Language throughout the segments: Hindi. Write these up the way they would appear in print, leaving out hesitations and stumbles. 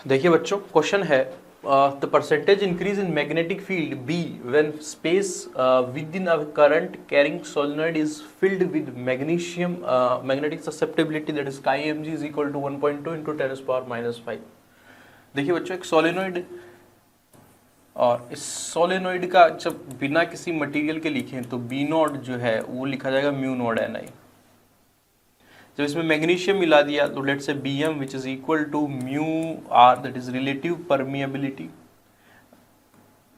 देखिए बच्चों, क्वेश्चन है the percentage increase in magnetic field B when space within a current carrying solenoid is filled with magnesium magnetic susceptibility that is chi M G is equal to 1.2 into 10⁻⁵। देखिए बच्चों, एक सोलेनॉइड और इस सोलेनॉइड का जब बिना किसी मटेरियल के लिखें तो बी नॉट जो है वो लिखा जाएगा म्यू नॉट एन आई। जब इसमें मैग्नीशियम मिला दिया तो लेट से B M which is equal to mu R that is relative permeability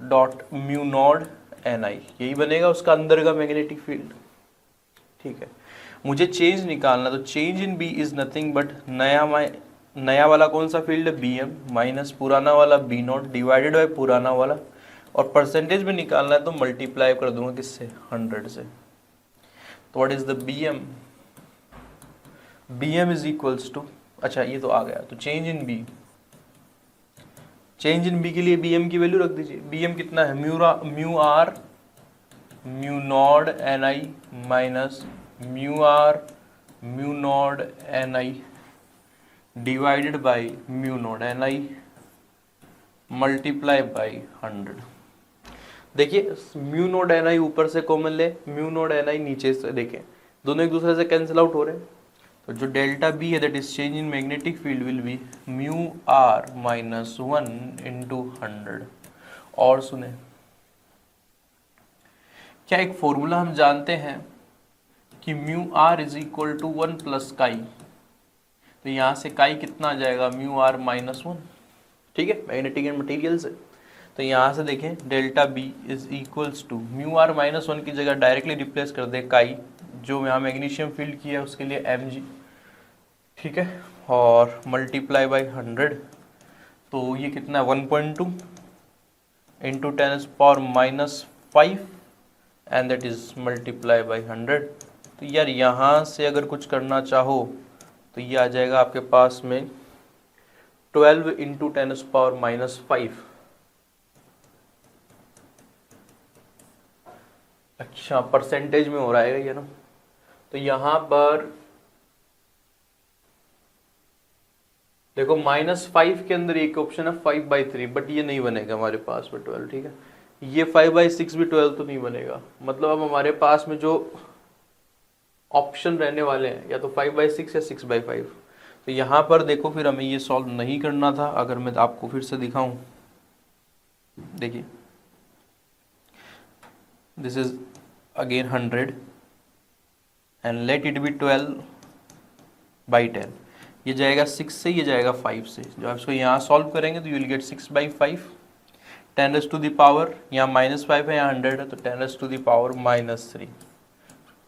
dot mu Nord N I, यही बनेगा उसका अंदर का मैग्नेटिक फील्ड। ठीक है, मुझे चेंज निकालना, तो change in B is nothing but नया वाला कौन सा फील्ड है, बी एम माइनस पुराना वाला बी नॉट डिवाइडेड बाय पुराना वाला, और परसेंटेज में निकालना है तो मल्टीप्लाई कर दूंगा किससे, 100 से। तो what is the B M, B M is equals to, अच्छा ये तो आ गया, तो change in B, change in B के लिए बी एम की वैल्यू रख दीजिए। बी एम कितना है, mu R mu Nord N I minus mu R mu Nord N I divided by mu Nord N I multiply by 100। देखिए म्यू नॉड एन आई ऊपर से कॉमन ले, म्यू नॉड एन आई नीचे से, देखें दोनों एक दूसरे से कैंसिल आउट हो रहे हैं। तो जो डेल्टा बी है that is change in magnetic field will be mu R minus 1 into 100। और सुने, क्या एक फॉर्मूला हम जानते हैं कि mu R is equal to 1 plus chi, तो यहाँ से काई कितना आ जाएगा, म्यू आर माइनस 1। ठीक है, मैग्नेटिक एंड मटेरियल से, तो यहाँ से देखें delta B is equals to mu R minus 1 की जगह डायरेक्टली रिप्लेस कर दे काई, जो यहाँ मैग्नीशियम फील्ड किया है उसके लिए एम जी। ठीक है, और मल्टीप्लाई बाई 100, तो ये कितना है 1.2 into 10⁻⁵ and that is multiply by 100। तो यार यहाँ से अगर कुछ करना चाहो तो ये आ जाएगा आपके पास में 12 इंटू 10⁻⁵। अच्छा, परसेंटेज में हो रहा है ये ना, तो यहाँ पर देखो -5 के अंदर एक ऑप्शन है 5/3, बट ये नहीं बनेगा हमारे पास में 12। ठीक है, ये 5/6 भी 12 तो नहीं बनेगा, मतलब अब हमारे पास में जो ऑप्शन रहने वाले हैं या तो 5/6 या 6/5। तो यहाँ पर देखो फिर हमें ये सॉल्व नहीं करना था। अगर मैं आपको फिर से दिखाऊं, देखिए this is again 100 and let it be 12/10। ये जाएगा 6 से, ये जाएगा 5 से। जब आप इसको यहाँ सॉल्व करेंगे तो यू विल गेट 6/5 10⁻, यहाँ -5 है, यहाँ 100 है, तो 10⁻³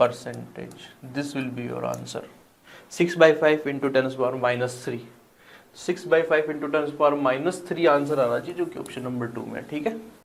percentage. This will be your answer, 6/5 into 10⁻³ 6/5 into 10⁻³ answer आना चाहिए, जो कि ऑप्शन नंबर 2 में। ठीक है।